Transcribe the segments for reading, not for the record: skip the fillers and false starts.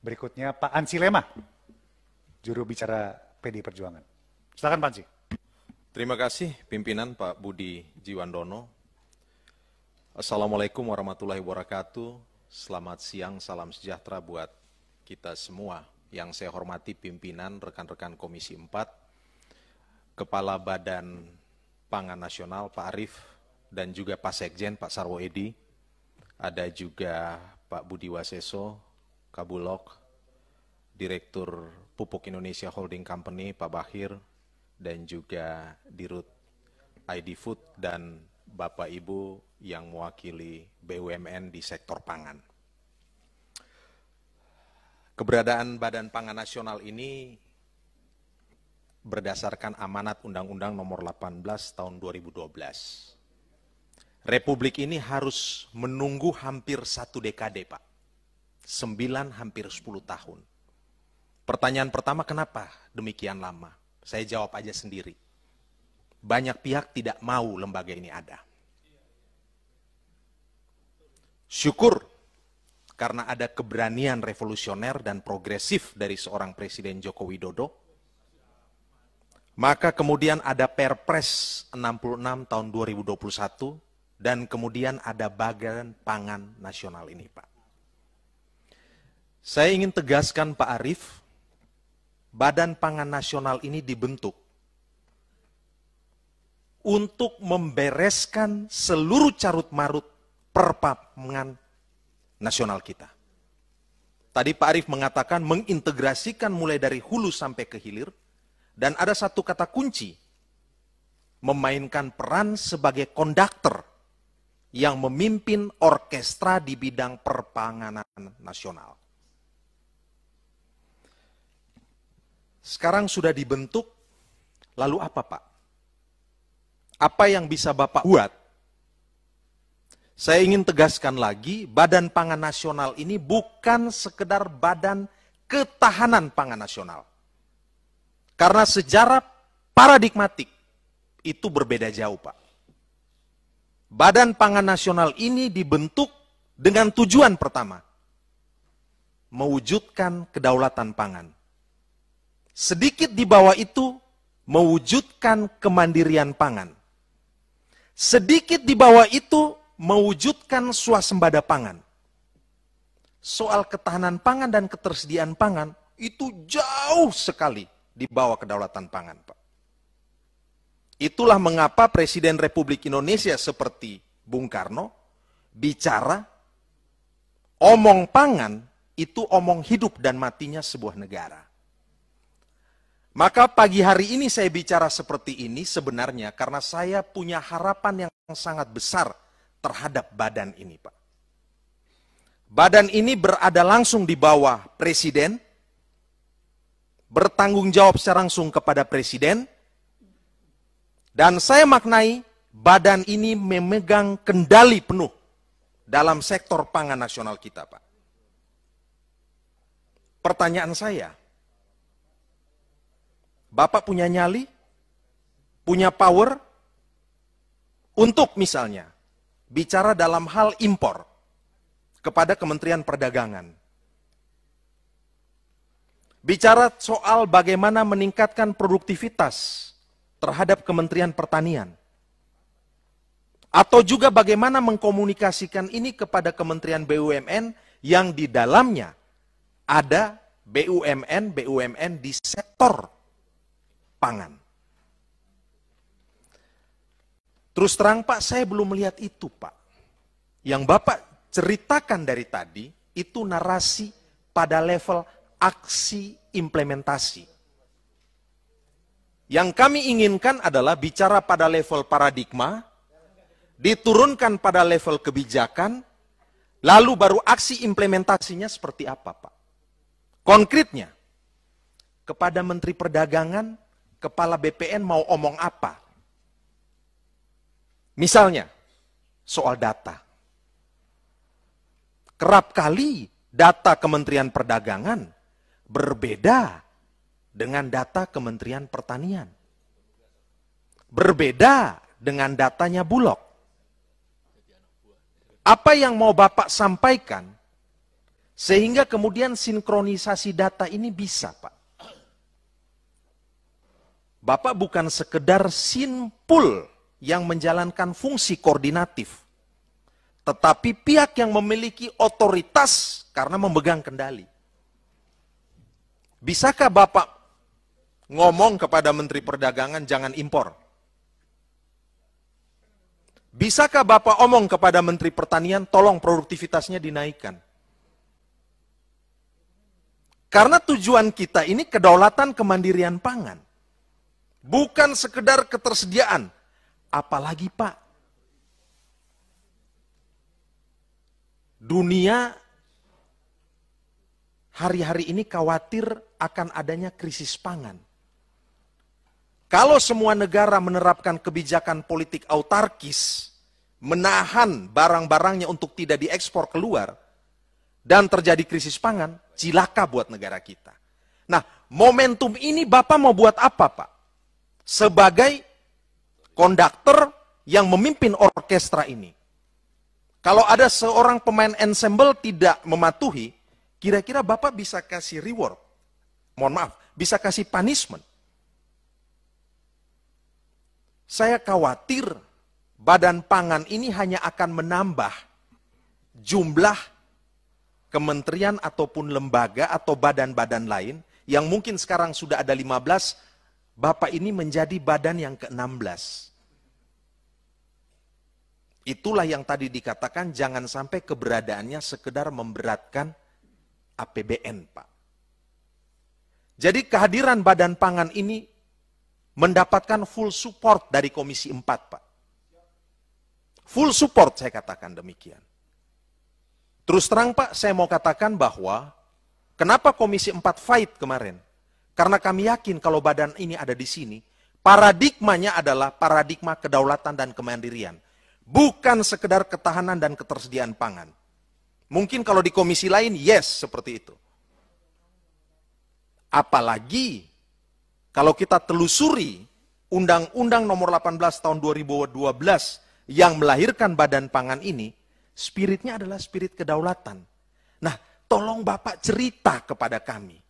Berikutnya Pak Ansy Lema, juru bicara PD Perjuangan. Silakan Pak Ansy. Terima kasih pimpinan Pak Budi Jiwandono. Assalamualaikum warahmatullahi wabarakatuh. Selamat siang, salam sejahtera buat kita semua. Yang saya hormati pimpinan, rekan-rekan Komisi 4, Kepala Badan Pangan Nasional Pak Arief, dan juga Pak Sekjen Pak Sarwo Edi. Ada juga Pak Budi Waseso, Kabulok, Direktur Pupuk Indonesia Holding Company Pak Bahir, dan juga Dirut ID Food dan Bapak Ibu yang mewakili BUMN di sektor pangan. Keberadaan Badan Pangan Nasional ini berdasarkan amanat Undang-Undang Nomor 18 Tahun 2012. Republik ini harus menunggu hampir 1 dekade, Pak. 9 hampir 10 tahun. Pertanyaan pertama, kenapa demikian lama? Saya jawab aja sendiri. Banyak pihak tidak mau lembaga ini ada. Syukur karena ada keberanian revolusioner dan progresif dari seorang Presiden Joko Widodo, maka kemudian ada Perpres 66 tahun 2021, dan kemudian ada Badan Pangan Nasional ini, Pak. Saya ingin tegaskan Pak Arief, Badan Pangan Nasional ini dibentuk untuk membereskan seluruh carut-marut perpangan nasional kita. Tadi Pak Arief mengatakan mengintegrasikan mulai dari hulu sampai ke hilir, dan ada satu kata kunci, memainkan peran sebagai konduktor yang memimpin orkestra di bidang perpanganan nasional. Sekarang sudah dibentuk, lalu apa Pak? Apa yang bisa Bapak buat? Saya ingin tegaskan lagi, Badan Pangan Nasional ini bukan sekedar badan ketahanan pangan nasional. Karena sejarah paradigmatik itu berbeda jauh, Pak. Badan Pangan Nasional ini dibentuk dengan tujuan pertama, mewujudkan kedaulatan pangan. Sedikit di bawah itu, mewujudkan kemandirian pangan. Sedikit di bawah itu, mewujudkan swasembada pangan. Soal ketahanan pangan dan ketersediaan pangan itu jauh sekali di bawah kedaulatan pangan, Pak. Itulah mengapa Presiden Republik Indonesia seperti Bung Karno bicara omong pangan itu omong hidup dan matinya sebuah negara. Maka pagi hari ini saya bicara seperti ini sebenarnya karena saya punya harapan yang sangat besar terhadap badan ini, Pak. Badan ini berada langsung di bawah Presiden, bertanggung jawab secara langsung kepada Presiden, dan saya maknai badan ini memegang kendali penuh dalam sektor pangan nasional kita, Pak. Pertanyaan saya, Bapak punya nyali, punya power, untuk misalnya bicara dalam hal impor kepada Kementerian Perdagangan. Bicara soal bagaimana meningkatkan produktivitas terhadap Kementerian Pertanian. Atau juga bagaimana mengkomunikasikan ini kepada Kementerian BUMN yang di dalamnya ada BUMN di sektor pangan. Terus terang Pak, saya belum melihat itu Pak. Yang Bapak ceritakan dari tadi, itu narasi pada level aksi implementasi. Yang kami inginkan adalah bicara pada level paradigma, diturunkan pada level kebijakan, lalu baru aksi implementasinya seperti apa Pak. Konkretnya, kepada Menteri Perdagangan, Kepala BPN mau omong apa? Misalnya, soal data. Kerap kali data Kementerian Perdagangan berbeda dengan data Kementerian Pertanian. Berbeda dengan datanya Bulog. Apa yang mau Bapak sampaikan Sehingga kemudian sinkronisasi data ini bisa, Pak. Bapak bukan sekedar simpul yang menjalankan fungsi koordinatif, tetapi pihak yang memiliki otoritas karena memegang kendali. Bisakah Bapak ngomong kepada Menteri Perdagangan jangan impor? Bisakah Bapak omong kepada Menteri Pertanian tolong produktivitasnya dinaikkan? Karena tujuan kita ini kedaulatan kemandirian pangan. Bukan sekedar ketersediaan. Apalagi Pak, dunia hari-hari ini khawatir akan adanya krisis pangan. Kalau semua negara menerapkan kebijakan politik autarkis, menahan barang-barangnya untuk tidak diekspor keluar, dan terjadi krisis pangan, cilaka buat negara kita. Nah, momentum ini Bapak mau buat apa, Pak? Sebagai konduktor yang memimpin orkestra ini. Kalau ada seorang pemain ensemble tidak mematuhi, kira-kira Bapak bisa kasih reward. Mohon maaf, bisa kasih punishment. Saya khawatir Badan Pangan ini hanya akan menambah jumlah kementerian ataupun lembaga atau badan-badan lain yang mungkin sekarang sudah ada 15, Bapak ini menjadi badan yang ke-16. Itulah yang tadi dikatakan jangan sampai keberadaannya sekedar memberatkan APBN, Pak. Jadi kehadiran Badan Pangan ini mendapatkan full support dari Komisi 4, Pak. Full support, saya katakan demikian. Terus terang, Pak, saya mau katakan bahwa kenapa Komisi 4 fight kemarin? Karena kami yakin kalau badan ini ada di sini, paradigmanya adalah paradigma kedaulatan dan kemandirian. Bukan sekedar ketahanan dan ketersediaan pangan. Mungkin kalau di komisi lain, yes, seperti itu. Apalagi kalau kita telusuri Undang-Undang nomor 18 tahun 2012 yang melahirkan Badan Pangan ini, spiritnya adalah spirit kedaulatan. Nah, tolong Bapak cerita kepada kami.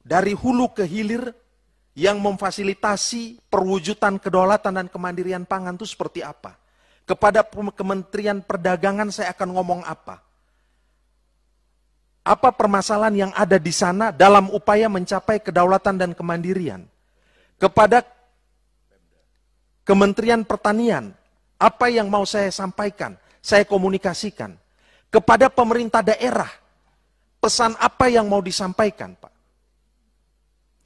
Dari hulu ke hilir yang memfasilitasi perwujudan kedaulatan dan kemandirian pangan itu seperti apa? Kepada Kementerian Perdagangan saya akan ngomong apa? Apa permasalahan yang ada di sana dalam upaya mencapai kedaulatan dan kemandirian? Kepada Kementerian Pertanian, apa yang mau saya sampaikan, saya komunikasikan. Kepada pemerintah daerah, pesan apa yang mau disampaikan, Pak?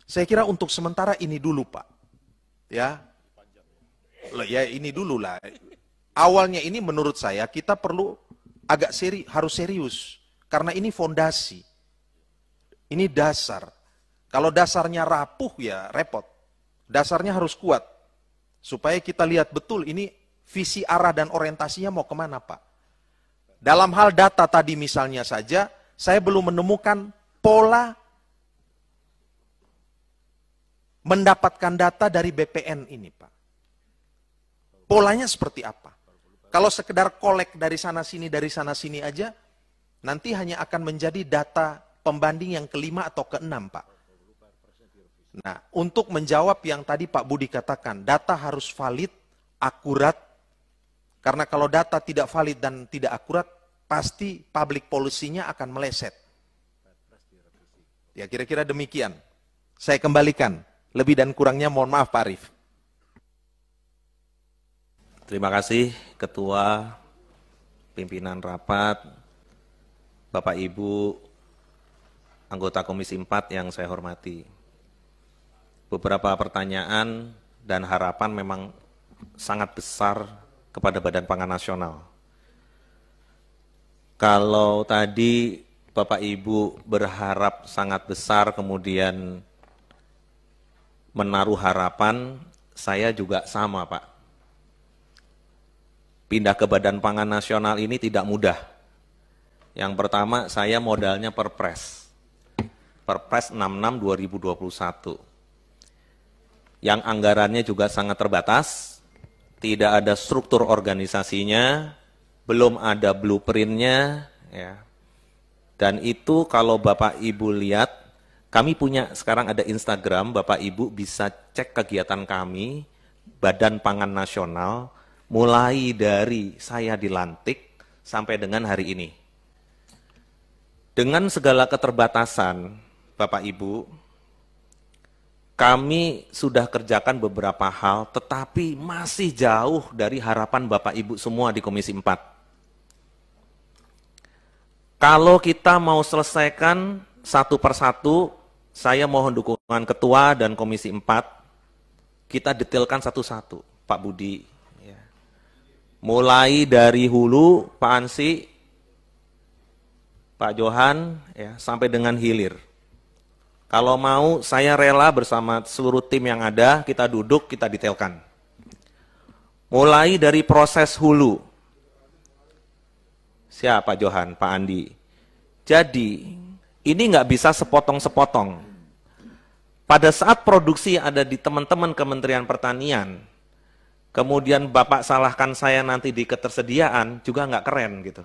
Saya kira untuk sementara ini dulu, Pak. Ya, ini dulu lah. Awalnya ini menurut saya kita perlu agak harus serius. Karena ini fondasi. Ini dasar. Kalau dasarnya rapuh ya repot. Dasarnya harus kuat. Supaya kita lihat betul ini visi arah dan orientasinya mau kemana, Pak. Dalam hal data tadi misalnya saja, saya belum menemukan pola mendapatkan data dari BPN ini, Pak. Polanya seperti apa? Kalau sekedar kolek dari sana sini aja, nanti hanya akan menjadi data pembanding yang kelima atau keenam, Pak. Nah, untuk menjawab yang tadi Pak Budi katakan, data harus valid, akurat, karena kalau data tidak valid dan tidak akurat, pasti public policy-nya akan meleset. Ya, kira-kira demikian. Saya kembalikan. Lebih dan kurangnya mohon maaf Pak Arief. Terima kasih Ketua, Pimpinan Rapat, Bapak Ibu, anggota Komisi 4 yang saya hormati. Beberapa pertanyaan dan harapan memang sangat besar kepada Badan Pangan Nasional. Kalau tadi Bapak Ibu berharap sangat besar kemudian menaruh harapan, saya juga sama, Pak. Pindah ke Badan Pangan Nasional ini tidak mudah. Yang pertama, saya modalnya Perpres. Perpres 66 2021. Yang anggarannya juga sangat terbatas, tidak ada struktur organisasinya, belum ada blueprint-nya, ya. Dan itu kalau Bapak Ibu lihat, kami punya sekarang ada Instagram, Bapak Ibu bisa cek kegiatan kami, Badan Pangan Nasional, mulai dari saya dilantik sampai dengan hari ini. Dengan segala keterbatasan, Bapak Ibu, kami sudah kerjakan beberapa hal, tetapi masih jauh dari harapan Bapak Ibu semua di Komisi 4. Kalau kita mau selesaikan satu persatu, saya mohon dukungan Ketua dan Komisi 4, kita detailkan satu-satu, Pak Budi. Ya. Mulai dari hulu, Pak Ansi, Pak Johan, ya, sampai dengan hilir. Kalau mau, saya rela bersama seluruh tim yang ada, kita duduk, kita detailkan. Mulai dari proses hulu. Siapa Pak Johan, Pak Andi? Jadi, ini nggak bisa sepotong-sepotong. Pada saat produksi ada di teman-teman Kementerian Pertanian, kemudian Bapak salahkan saya nanti di ketersediaan, juga nggak keren gitu.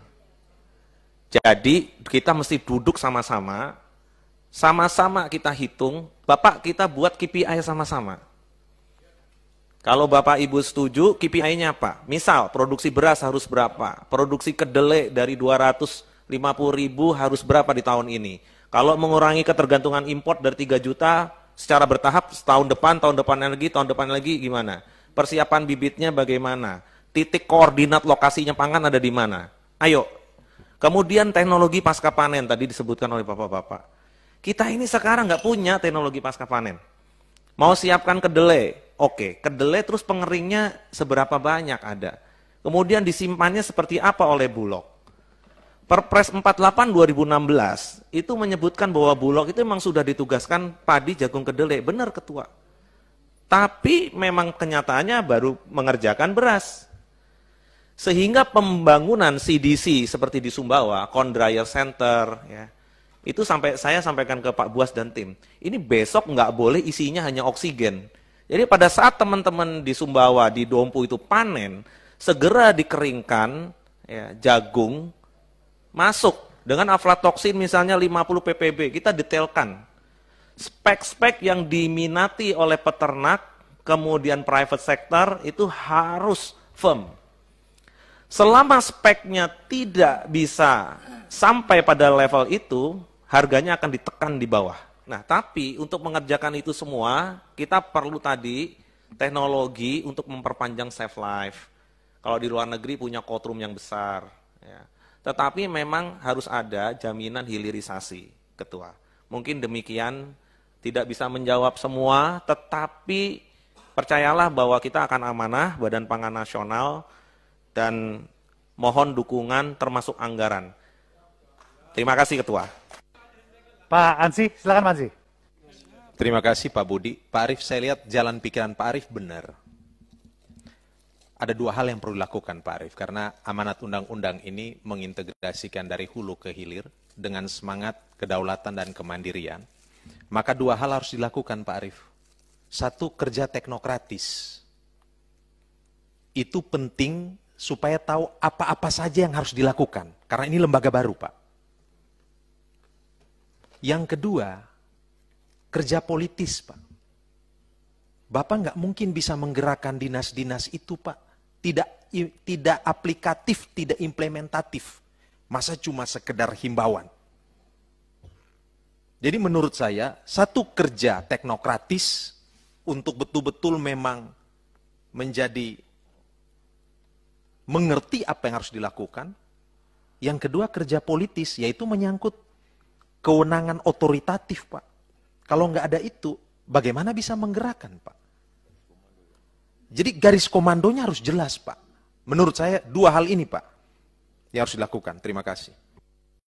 Jadi, kita mesti duduk sama-sama, sama-sama kita hitung, Bapak kita buat KPI sama-sama. Kalau Bapak Ibu setuju, KPI-nya apa? Misal, produksi beras harus berapa? Produksi kedelai dari 250.000 harus berapa di tahun ini? Kalau mengurangi ketergantungan impor dari 3 juta, secara bertahap, tahun depan lagi gimana? Persiapan bibitnya bagaimana? Titik koordinat lokasinya pangan ada di mana? Ayo. Kemudian teknologi pasca panen, tadi disebutkan oleh Bapak-Bapak. Kita ini sekarang nggak punya teknologi pasca panen. Mau siapkan kedelai, oke, kedelai terus pengeringnya seberapa banyak ada. Kemudian disimpannya seperti apa oleh Bulog. Perpres 48 2016 itu menyebutkan bahwa Bulog itu memang sudah ditugaskan padi, jagung, kedelai. Benar Ketua. Tapi memang kenyataannya baru mengerjakan beras. Sehingga pembangunan CDC seperti di Sumbawa, Corn Dryer Center, ya, itu saya sampaikan ke Pak Buas dan tim, ini besok nggak boleh isinya hanya oksigen. Jadi pada saat teman-teman di Sumbawa, di Dompu itu panen, segera dikeringkan ya, jagung, masuk dengan aflatoksin misalnya 50 ppb, kita detailkan. Spek-spek yang diminati oleh peternak, kemudian private sector, itu harus firm. Selama speknya tidak bisa sampai pada level itu, harganya akan ditekan di bawah. Nah, tapi untuk mengerjakan itu semua, kita perlu tadi teknologi untuk memperpanjang shelf life. Kalau di luar negeri punya cold room yang besar. Ya. Tetapi memang harus ada jaminan hilirisasi, Ketua. Mungkin demikian, tidak bisa menjawab semua, tetapi percayalah bahwa kita akan amanah Badan Pangan Nasional dan mohon dukungan termasuk anggaran. Terima kasih Ketua. Pak Ansi, silakan Pak Ansi. Terima kasih Pak Budi. Pak Arief, saya lihat jalan pikiran Pak Arief benar. Ada dua hal yang perlu dilakukan Pak Arief, karena amanat undang-undang ini mengintegrasikan dari hulu ke hilir dengan semangat kedaulatan dan kemandirian. Maka dua hal harus dilakukan Pak Arief. Satu, kerja teknokratis. Itu penting supaya tahu apa-apa saja yang harus dilakukan, karena ini lembaga baru Pak. Yang kedua, kerja politis, Pak. Bapak nggak mungkin bisa menggerakkan dinas-dinas itu, Pak. Tidak aplikatif, tidak implementatif. Masa cuma sekedar himbauan. Jadi menurut saya, satu kerja teknokratis untuk betul-betul memang menjadi mengerti apa yang harus dilakukan. Yang kedua, kerja politis, yaitu menyangkut kewenangan otoritatif, Pak. Kalau nggak ada itu, bagaimana bisa menggerakkan, Pak? Jadi garis komandonya harus jelas, Pak. Menurut saya, dua hal ini, Pak, yang harus dilakukan. Terima kasih.